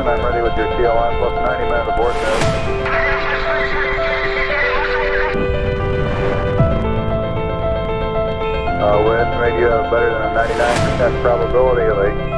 and I'm ready with your TLM plus 90 minute abort test. We estimate you have better than a 99% probability of a...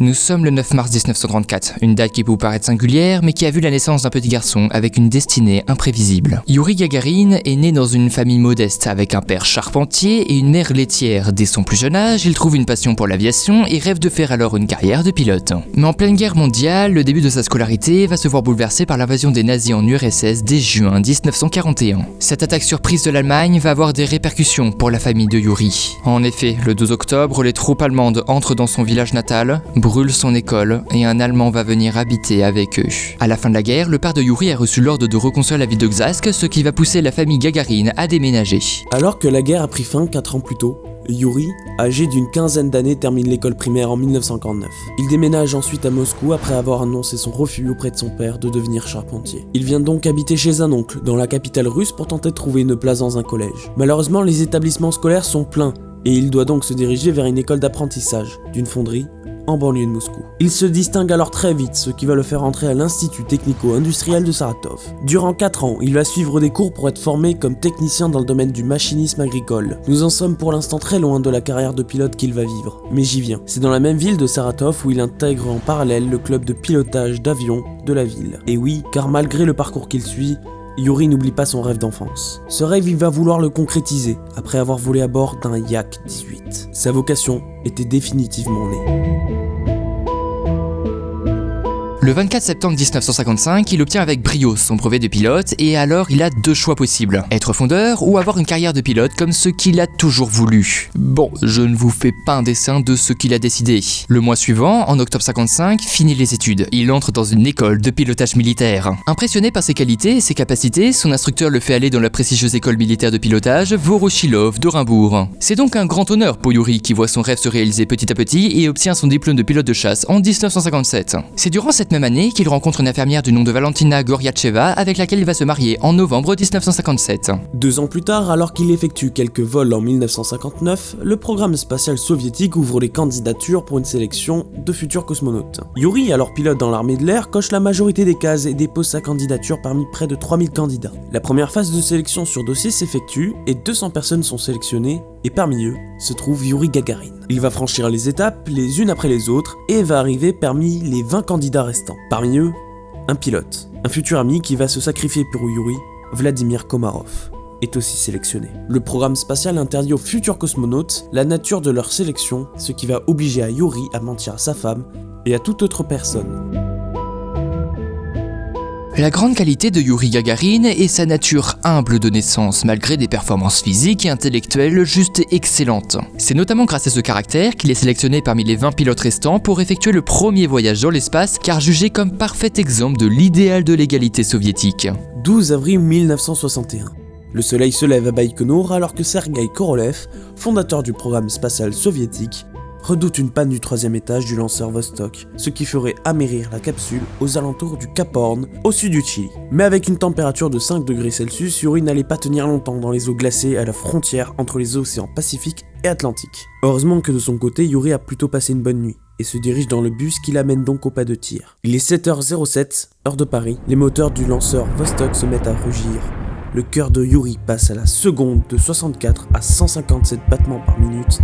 Nous sommes le 9 mars 1934, une date qui peut vous paraître singulière, mais qui a vu la naissance d'un petit garçon avec une destinée imprévisible. Youri Gagarin est né dans une famille modeste, avec un père charpentier et une mère laitière. Dès son plus jeune âge, il trouve une passion pour l'aviation et rêve de faire alors une carrière de pilote. Mais en pleine guerre mondiale, le début de sa scolarité va se voir bouleversé par l'invasion des nazis en URSS dès juin 1941. Cette attaque surprise de l'Allemagne va avoir des répercussions pour la famille de Youri. En effet, le 12 octobre, les troupes allemandes entrent dans son village natal, brûle son école et un Allemand va venir habiter avec eux. À la fin de la guerre, le père de Youri a reçu l'ordre de reconstruire la ville de Gzhask, ce qui va pousser la famille Gagarin à déménager. Alors que la guerre a pris fin 4 ans plus tôt, Youri, âgé d'une quinzaine d'années, termine l'école primaire en 1959. Il déménage ensuite à Moscou après avoir annoncé son refus auprès de son père de devenir charpentier. Il vient donc habiter chez un oncle dans la capitale russe pour tenter de trouver une place dans un collège. Malheureusement, les établissements scolaires sont pleins et il doit donc se diriger vers une école d'apprentissage d'une fonderie en banlieue de Moscou. Il se distingue alors très vite, ce qui va le faire entrer à l'Institut technico-industriel de Saratov. Durant 4 ans, il va suivre des cours pour être formé comme technicien dans le domaine du machinisme agricole. Nous en sommes pour l'instant très loin de la carrière de pilote qu'il va vivre, mais j'y viens. C'est dans la même ville de Saratov où il intègre en parallèle le club de pilotage d'avions de la ville. Et oui, car malgré le parcours qu'il suit, Youri n'oublie pas son rêve d'enfance. Ce rêve, il va vouloir le concrétiser après avoir volé à bord d'un Yak-18. Sa vocation était définitivement née. Le 24 septembre 1955, il obtient avec brio son brevet de pilote et alors il a 2 choix possibles. Être fondeur ou avoir une carrière de pilote comme ce qu'il a toujours voulu. Bon, je ne vous fais pas un dessin de ce qu'il a décidé. Le mois suivant, en octobre 55, finit les études. Il entre dans une école de pilotage militaire. Impressionné par ses qualités et ses capacités, son instructeur le fait aller dans la prestigieuse école militaire de pilotage Voroshilov d'Orenbourg. C'est donc un grand honneur pour Youri qui voit son rêve se réaliser petit à petit et obtient son diplôme de pilote de chasse en 1957. C'est durant cette même année qu'il rencontre une infirmière du nom de Valentina Goryacheva avec laquelle il va se marier en novembre 1957. 2 ans plus tard, alors qu'il effectue quelques vols en 1959, le programme spatial soviétique ouvre les candidatures pour une sélection de futurs cosmonautes. Youri, alors pilote dans l'armée de l'air, coche la majorité des cases et dépose sa candidature parmi près de 3000 candidats. La première phase de sélection sur dossier s'effectue et 200 personnes sont sélectionnées et parmi eux se trouve Youri Gagarin. Il va franchir les étapes les unes après les autres et va arriver parmi les 20 candidats restants. Parmi eux, un pilote, un futur ami qui va se sacrifier pour Youri, Vladimir Komarov, est aussi sélectionné. Le programme spatial interdit aux futurs cosmonautes la nature de leur sélection, ce qui va obliger à Youri à mentir à sa femme et à toute autre personne. La grande qualité de Youri Gagarin est sa nature humble de naissance, malgré des performances physiques et intellectuelles juste excellentes. C'est notamment grâce à ce caractère qu'il est sélectionné parmi les 20 pilotes restants pour effectuer le premier voyage dans l'espace, car jugé comme parfait exemple de l'idéal de l'égalité soviétique. 12 avril 1961. Le soleil se lève à Baïkonour alors que Sergueï Korolev, fondateur du programme spatial soviétique, redoute une panne du 3e étage du lanceur Vostok, ce qui ferait amérir la capsule aux alentours du Cap Horn, au sud du Chili. Mais avec une température de 5 degrés Celsius, Youri n'allait pas tenir longtemps dans les eaux glacées à la frontière entre les océans Pacifique et Atlantique. Heureusement que de son côté, Youri a plutôt passé une bonne nuit et se dirige dans le bus qui l'amène donc au pas de tir. Il est 7h07, heure de Paris, les moteurs du lanceur Vostok se mettent à rugir. Le cœur de Youri passe à la seconde de 64 à 157 battements par minute.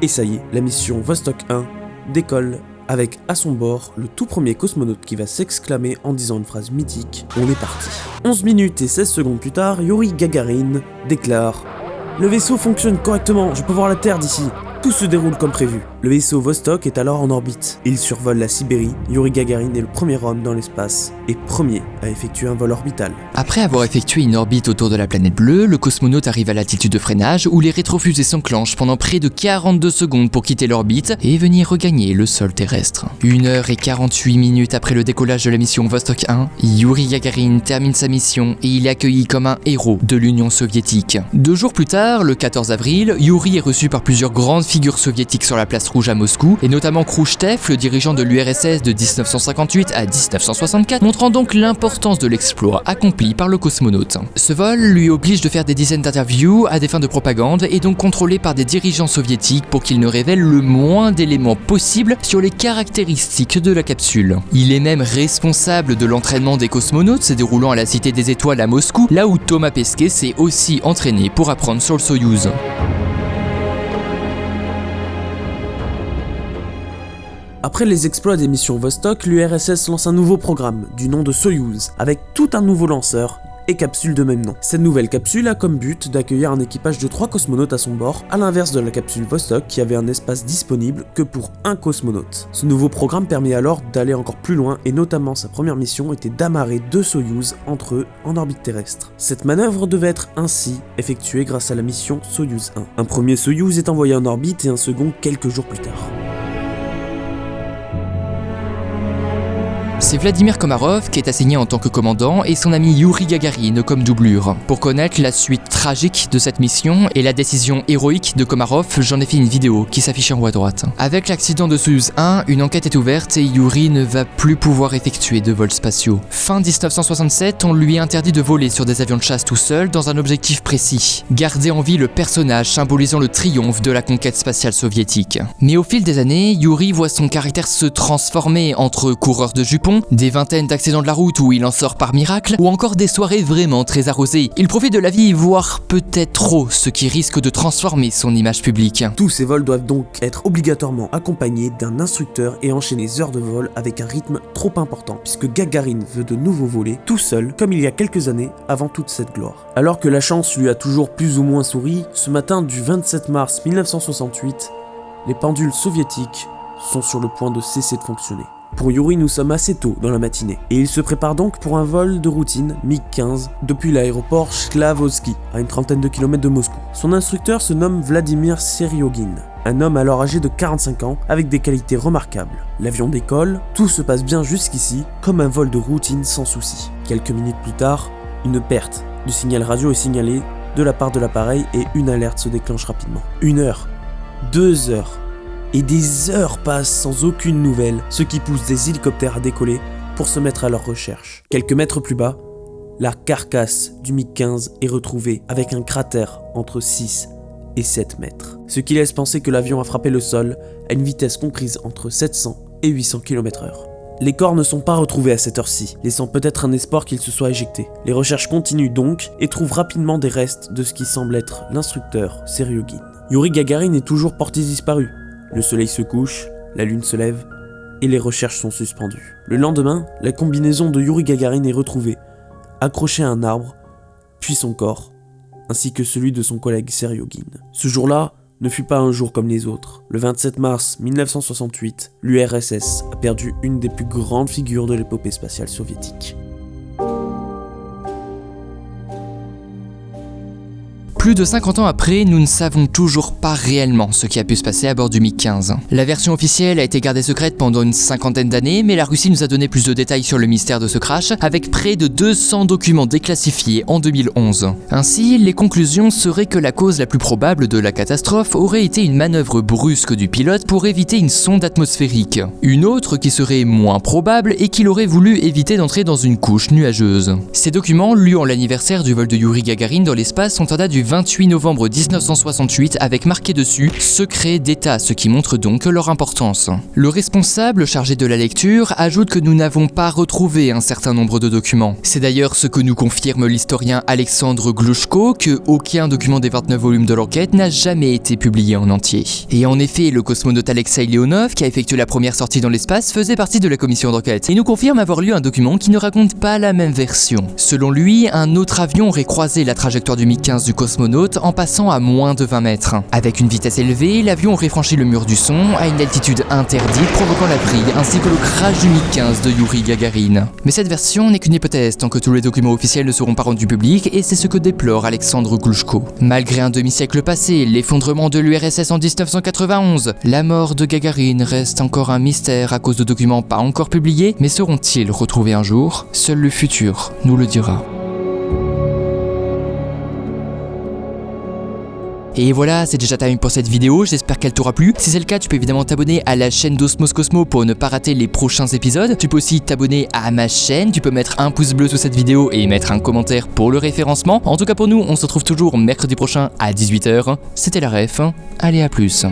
Et ça y est, la mission Vostok 1 décolle avec à son bord le tout premier cosmonaute qui va s'exclamer en disant une phrase mythique « On est parti ». 11 minutes et 16 secondes plus tard, Youri Gagarin déclare « Le vaisseau fonctionne correctement, je peux voir la Terre d'ici ». Tout se déroule comme prévu. Le vaisseau Vostok est alors en orbite. Il survole la Sibérie. Youri Gagarin est le premier homme dans l'espace et premier à effectuer un vol orbital. Après avoir effectué une orbite autour de la planète bleue, le cosmonaute arrive à l'altitude de freinage où les rétrofusées s'enclenchent pendant près de 42 secondes pour quitter l'orbite et venir regagner le sol terrestre. 1h48 après le décollage de la mission Vostok 1, Youri Gagarin termine sa mission et il est accueilli comme un héros de l'Union soviétique. 2 jours plus tard, le 14 avril, Youri est reçu par plusieurs grandes figures soviétiques sur la place rouge à Moscou, et notamment Khrouchtchev, le dirigeant de l'URSS de 1958 à 1964, montrant donc l'importance de l'exploit accompli par le cosmonaute. Ce vol lui oblige de faire des dizaines d'interviews à des fins de propagande et donc contrôlé par des dirigeants soviétiques pour qu'il ne révèle le moins d'éléments possibles sur les caractéristiques de la capsule. Il est même responsable de l'entraînement des cosmonautes se déroulant à la Cité des Étoiles à Moscou, là où Thomas Pesquet s'est aussi entraîné pour apprendre sur le Soyouz. Après les exploits des missions Vostok, l'URSS lance un nouveau programme, du nom de Soyouz, avec tout un nouveau lanceur et capsule de même nom. Cette nouvelle capsule a comme but d'accueillir un équipage de 3 cosmonautes à son bord, à l'inverse de la capsule Vostok qui avait un espace disponible que pour un cosmonaute. Ce nouveau programme permet alors d'aller encore plus loin et notamment sa première mission était d'amarrer 2 Soyouz entre eux en orbite terrestre. Cette manœuvre devait être ainsi effectuée grâce à la mission Soyouz 1. Un premier Soyouz est envoyé en orbite et un second quelques jours plus tard. C'est Vladimir Komarov qui est assigné en tant que commandant et son ami Youri Gagarin comme doublure. Pour connaître la suite tragique de cette mission et la décision héroïque de Komarov, j'en ai fait une vidéo qui s'affiche en haut à droite. Avec l'accident de Soyouz 1, une enquête est ouverte et Youri ne va plus pouvoir effectuer de vols spatiaux. Fin 1967, on lui interdit de voler sur des avions de chasse tout seul dans un objectif précis. Garder en vie le personnage symbolisant le triomphe de la conquête spatiale soviétique. Mais au fil des années, Youri voit son caractère se transformer entre coureur de jupons, des vingtaines d'accidents de la route où il en sort par miracle, ou encore des soirées vraiment très arrosées. Il profite de la vie, voire peut-être trop, ce qui risque de transformer son image publique. Tous ces vols doivent donc être obligatoirement accompagnés d'un instructeur et enchaîner les heures de vol avec un rythme trop important, puisque Gagarin veut de nouveau voler tout seul, comme il y a quelques années avant toute cette gloire. Alors que la chance lui a toujours plus ou moins souri, ce matin du 27 mars 1968, les pendules soviétiques sont sur le point de cesser de fonctionner. Pour Youri, nous sommes assez tôt dans la matinée, et il se prépare donc pour un vol de routine MiG-15 depuis l'aéroport Chklavovski, à une trentaine de kilomètres de Moscou. Son instructeur se nomme Vladimir Seryogin, un homme alors âgé de 45 ans avec des qualités remarquables. L'avion décolle, tout se passe bien jusqu'ici, comme un vol de routine sans souci. Quelques minutes plus tard, une perte du signal radio est signalée de la part de l'appareil et une alerte se déclenche rapidement. 1 heure, 2 heures, et des heures passent sans aucune nouvelle, ce qui pousse des hélicoptères à décoller pour se mettre à leur recherche. Quelques mètres plus bas, la carcasse du MiG-15 est retrouvée avec un cratère entre 6 et 7 mètres, ce qui laisse penser que l'avion a frappé le sol à une vitesse comprise entre 700 et 800 km/h. Les corps ne sont pas retrouvés à cette heure-ci, laissant peut-être un espoir qu'il se soit éjecté. Les recherches continuent donc et trouvent rapidement des restes de ce qui semble être l'instructeur Seryogin. Youri Gagarin est toujours porté disparu. Le soleil se couche, la lune se lève, et les recherches sont suspendues. Le lendemain, la combinaison de Youri Gagarin est retrouvée, accrochée à un arbre, puis son corps, ainsi que celui de son collègue Seryogin. Ce jour-là ne fut pas un jour comme les autres. Le 27 mars 1968, l'URSS a perdu une des plus grandes figures de l'épopée spatiale soviétique. Plus de 50 ans après, nous ne savons toujours pas réellement ce qui a pu se passer à bord du MiG-15. La version officielle a été gardée secrète pendant une cinquantaine d'années, mais la Russie nous a donné plus de détails sur le mystère de ce crash, avec près de 200 documents déclassifiés en 2011. Ainsi, les conclusions seraient que la cause la plus probable de la catastrophe aurait été une manœuvre brusque du pilote pour éviter une sonde atmosphérique. Une autre qui serait moins probable est qu'il aurait voulu éviter d'entrer dans une couche nuageuse. Ces documents, lus en l'anniversaire du vol de Youri Gagarin dans l'espace, sont en date du 28 novembre 1968 avec marqué dessus « Secret d'État », ce qui montre donc leur importance. Le responsable chargé de la lecture ajoute que nous n'avons pas retrouvé un certain nombre de documents. C'est d'ailleurs ce que nous confirme l'historien Alexandre Glushko, que aucun document des 29 volumes de l'enquête n'a jamais été publié en entier. Et en effet, le cosmonaute Alexei Leonov, qui a effectué la première sortie dans l'espace, faisait partie de la commission d'enquête. Il nous confirme avoir lu un document qui ne raconte pas la même version. Selon lui, un autre avion aurait croisé la trajectoire du MiG-15 du cosmonaute en passant à moins de 20 mètres. Avec une vitesse élevée, l'avion aurait franchi le mur du son à une altitude interdite, provoquant la vrille ainsi que le crash du MiG-15 de Youri Gagarin. Mais cette version n'est qu'une hypothèse tant que tous les documents officiels ne seront pas rendus publics, et c'est ce que déplore Alexandre Glushko. Malgré un demi-siècle passé, l'effondrement de l'URSS en 1991, la mort de Gagarin reste encore un mystère à cause de documents pas encore publiés, mais seront-ils retrouvés un jour? Seul le futur nous le dira. Et voilà, c'est déjà terminé pour cette vidéo, j'espère qu'elle t'aura plu. Si c'est le cas, tu peux évidemment t'abonner à la chaîne d'Osmos Cosmo pour ne pas rater les prochains épisodes. Tu peux aussi t'abonner à ma chaîne, tu peux mettre un pouce bleu sous cette vidéo et mettre un commentaire pour le référencement. En tout cas pour nous, on se retrouve toujours mercredi prochain à 18h. C'était la ref, allez à plus.